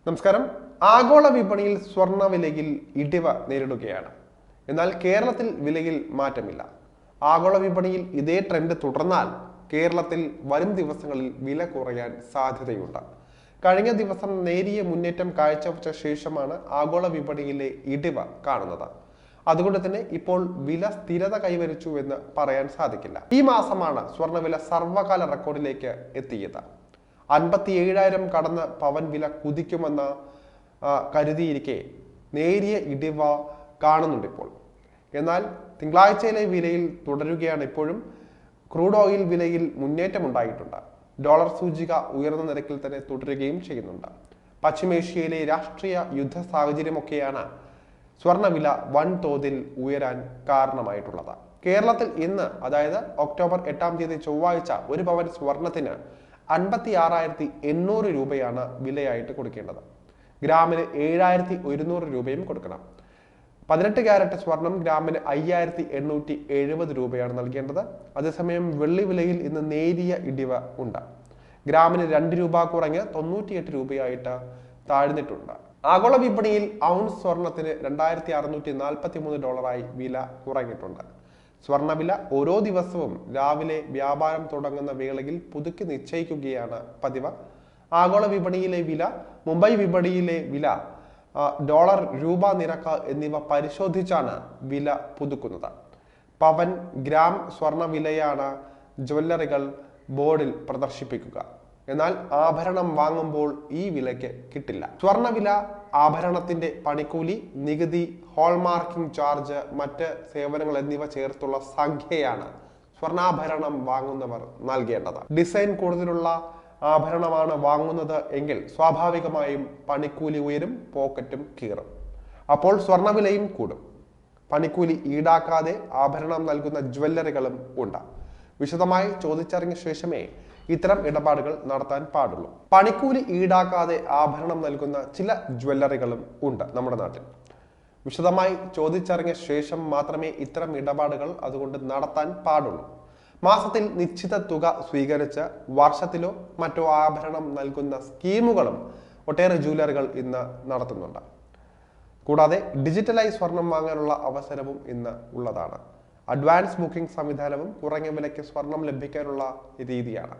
നമസ്കാരം. ആഗോള വിപണിയിൽ സ്വർണ്ണ വിലയിൽ ഇടിവ് നേരിടുകയാണ്. എന്നാൽ കേരളത്തിൽ വിലയിൽ മാറ്റമില്ല. ആഗോള വിപണിയിൽ ഇതേ ട്രെൻഡ് തുടർന്നാൽ കേരളത്തിൽ വരും ദിവസങ്ങളിൽ വില കുറയാൻ സാധ്യതയുണ്ട്. കഴിഞ്ഞ ദിവസം നേരിയ മുന്നേറ്റം കാഴ്ചവെച്ച ശേഷമാണ് ആഗോള വിപണിയിലെ ഇടിവ് കാണുന്നത്. അതുകൊണ്ട് തന്നെ ഇപ്പോൾ വില സ്ഥിരത കൈവരിച്ചു എന്ന് പറയാൻ സാധിക്കില്ല. ഈ മാസമാണ് സ്വർണ്ണവില സർവകാല റെക്കോർഡിലേക്ക് എത്തിയത്. 57,000 കടന്ന് പവൻ വില കുതിക്കുമെന്ന് കരുതിയിരിക്കെ നേരിയ ഇടിവ കാണുന്നുണ്ട് ഇപ്പോൾ. എന്നാൽ തിങ്കളാഴ്ചയിലെ വിലയിൽ തുടരുകയാണ്. ഇപ്പോഴും ക്രൂഡ് ഓയിൽ വിലയിൽ മുന്നേറ്റമുണ്ടായിട്ടുണ്ട്. ഡോളർ സൂചിക ഉയർന്ന നിരക്കിൽ തന്നെ തുടരുകയും ചെയ്യുന്നുണ്ട്. പശ്ചിമേഷ്യയിലെ രാഷ്ട്രീയ യുദ്ധ സാഹചര്യമൊക്കെയാണ് സ്വർണ്ണവില വൻതോതിൽ ഉയരാൻ കാരണമായിട്ടുള്ളത്. കേരളത്തിൽ ഇന്ന്, അതായത് ഒക്ടോബർ 8 ചൊവ്വാഴ്ച, ഒരു പവൻ സ്വർണത്തിന് 56,800 രൂപയാണ് വിലയായിട്ട് കൊടുക്കേണ്ടത്. ഗ്രാമിന് 7,100 രൂപയും കൊടുക്കണം. 18 ക്യാരറ്റ് സ്വർണം ഗ്രാമിന് 5,870 രൂപയാണ് നൽകേണ്ടത്. അതേസമയം വെള്ളി വിലയിൽ ഇന്ന് നേരിയ ഇടിവ് ഉണ്ട്. ഗ്രാമിന് 2 രൂപ കുറഞ്ഞ് 98 രൂപയായിട്ട് താഴ്ന്നിട്ടുണ്ട്. ആഗോള വിപണിയിൽ ഔൺസ് സ്വർണത്തിന് $2,643 വില കുറഞ്ഞിട്ടുണ്ട്. സ്വർണ്ണവില ഓരോ ദിവസവും രാവിലെ വ്യാപാരം തുടങ്ങുന്ന വേളയിൽ പുതുക്കി നിശ്ചയിക്കുകയാണ് പതിവ്. ആഗോള വിപണിയിലെ വില, മുംബൈ വിപണിയിലെ വില, ഡോളർ, രൂപ നിരക്ക് എന്നിവ പരിശോധിച്ചാണ് വില പുതുക്കുന്നത്. പവൻ, ഗ്രാം സ്വർണ്ണ വിലയാണ് ജ്വല്ലറികൾ ബോർഡിൽ പ്രദർശിപ്പിക്കുക. എന്നാൽ ആഭരണം വാങ്ങുമ്പോൾ ഈ വിലയ്ക്ക് കിട്ടില്ല. സ്വർണ്ണവില, ആഭരണത്തിന്റെ പണിക്കൂലി, നികുതി, ഹോൾമാർക്കിംഗ് ചാർജ്, മറ്റ് സേവനങ്ങൾ എന്നിവ ചേർത്തുള്ള സംഖ്യയാണ് സ്വർണ്ണാഭരണം വാങ്ങുന്നവർ നൽകേണ്ടത്. ഡിസൈൻ കൂടുതലുള്ള ആഭരണമാണ് വാങ്ങുന്നത് എങ്കിൽ സ്വാഭാവികമായും പണിക്കൂലി ഉയരും, പോക്കറ്റും കീറും. അപ്പോൾ സ്വർണ്ണവിലയും കൂടും. പണിക്കൂലി ഈടാക്കാതെ ആഭരണം നൽകുന്ന ജ്വല്ലറികളും ഉണ്ട്. വിശദമായി ചോദിച്ചറിഞ്ഞ ശേഷമേ ഇത്തരം ഇടപാടുകൾ നടത്താൻ പാടുള്ളൂ. പണിക്കൂലി ഈടാക്കാതെ ആഭരണം നൽകുന്ന ചില ജ്വല്ലറികളും ഉണ്ട് നമ്മുടെ നാട്ടിൽ. വിശദമായി ചോദിച്ചറിഞ്ഞ ശേഷം മാത്രമേ ഇത്തരം ഇടപാടുകൾ അതുകൊണ്ട് നടത്താൻ പാടുള്ളൂ. മാസത്തിൽ നിശ്ചിത തുക സ്വീകരിച്ച് വർഷത്തിലോ മറ്റോ ആഭരണം നൽകുന്ന സ്കീമുകളും ഒട്ടേറെ ജ്വല്ലറികൾ ഇന്ന് നടത്തുന്നുണ്ട്. കൂടാതെ ഡിജിറ്റലായി സ്വർണം വാങ്ങാനുള്ള അവസരവും ഇന്ന് ഉള്ളതാണ്. അഡ്വാൻസ് ബുക്കിംഗ് സംവിധാനവും കുറഞ്ഞ വിലയ്ക്ക് സ്വർണം ലഭിക്കാനുള്ള രീതിയാണ്.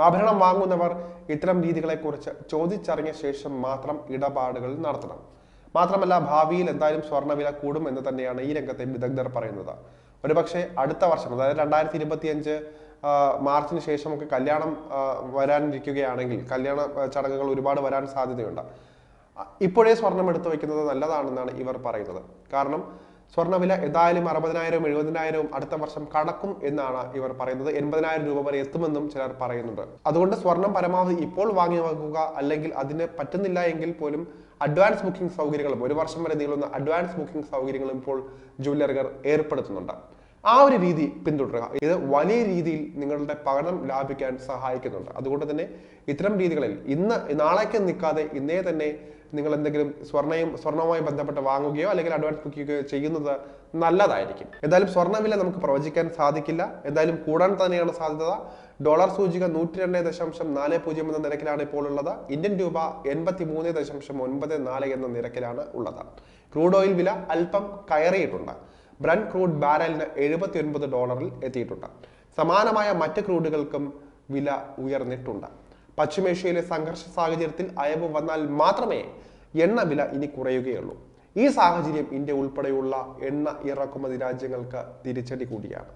ആഭരണം വാങ്ങുന്നവർ ഇത്തരം രീതികളെക്കുറിച്ച് ചോദിച്ചറിഞ്ഞ ശേഷം മാത്രം ഇടപാടുകൾ നടത്തണം. മാത്രമല്ല, ഭാവിയിൽ എന്തായാലും സ്വർണ്ണവില കൂടും എന്ന് തന്നെയാണ് ഈ രംഗത്തെ വിദഗ്ധർ പറയുന്നത്. ഒരുപക്ഷെ അടുത്ത വർഷം, അതായത് 2025 മാർച്ചിന് ശേഷമൊക്കെ കല്യാണം വരാനിരിക്കുകയാണെങ്കിൽ, കല്യാണ ചടങ്ങുകൾ ഒരുപാട് വരാൻ സാധ്യതയുണ്ട്. ഇപ്പോഴേ സ്വർണം എടുത്തു വയ്ക്കുന്നത് നല്ലതാണെന്നാണ് ഇവർ പറയുന്നത്. കാരണം സ്വർണ്ണവില എന്തായാലും 60,000 70,000 അടുത്ത വർഷം കടക്കും എന്നാണ് ഇവർ പറയുന്നത്. 80,000 രൂപ വരെ എത്തുമെന്നും ചിലർ പറയുന്നുണ്ട്. അതുകൊണ്ട് സ്വർണം പരമാവധി ഇപ്പോൾ വാങ്ങി വെക്കുക. അല്ലെങ്കിൽ അതിന് പറ്റുന്നില്ല എങ്കിൽ പോലും അഡ്വാൻസ് ബുക്കിംഗ് സൗകര്യങ്ങളും, 1 വർഷം വരെ നീളുന്ന അഡ്വാൻസ് ബുക്കിംഗ് സൗകര്യങ്ങളും ഇപ്പോൾ ജ്വല്ലറികൾ ഏർപ്പെടുത്തുന്നുണ്ട്. ആ ഒരു രീതി പിന്തുടരുക. ഇത് വലിയ രീതിയിൽ നിങ്ങളുടെ പണം ലാഭിക്കാൻ സഹായിക്കുന്നുണ്ട്. അതുകൊണ്ട് തന്നെ ഇത്തരം രീതികളിൽ ഇന്ന് നാളേക്ക് നിൽക്കാതെ ഇന്നേ തന്നെ നിങ്ങൾ എന്തെങ്കിലും സ്വർണവുമായി ബന്ധപ്പെട്ട് വാങ്ങുകയോ അല്ലെങ്കിൽ അഡ്വാൻസ് ബുക്കുകയോ ചെയ്യുന്നത് നല്ലതായിരിക്കും. എന്തായാലും സ്വർണ്ണവില നമുക്ക് പ്രവചിക്കാൻ സാധിക്കില്ല. എന്തായാലും കൂടാൻ തന്നെയാണ് സാധ്യത. ഡോളർ സൂചിക 102.40 എന്ന നിരക്കിലാണ് ഇപ്പോൾ ഉള്ളത്. ഇന്ത്യൻ രൂപ 83.94 എന്ന നിരക്കിലാണ് ഉള്ളത്. ക്രൂഡ് ഓയിൽ വില അല്പം കയറിയിട്ടുണ്ട്. ബ്രന്റ് ക്രൂഡ് ബാരലിന് $79 എത്തിയിട്ടുണ്ട്. സമാനമായ മറ്റ് ക്രൂഡുകൾക്കും വില ഉയർന്നിട്ടുണ്ട്. പശ്ചിമേഷ്യയിലെ സംഘർഷ സാഹചര്യത്തിൽ അയവ് വന്നാൽ മാത്രമേ എണ്ണ വില ഇനി കുറയുകയുള്ളൂ. ഈ സാഹചര്യം ഇന്ത്യ ഉൾപ്പെടെയുള്ള എണ്ണ ഇറക്കുമതി രാജ്യങ്ങൾക്ക് തിരിച്ചടി കൂടിയാണ്.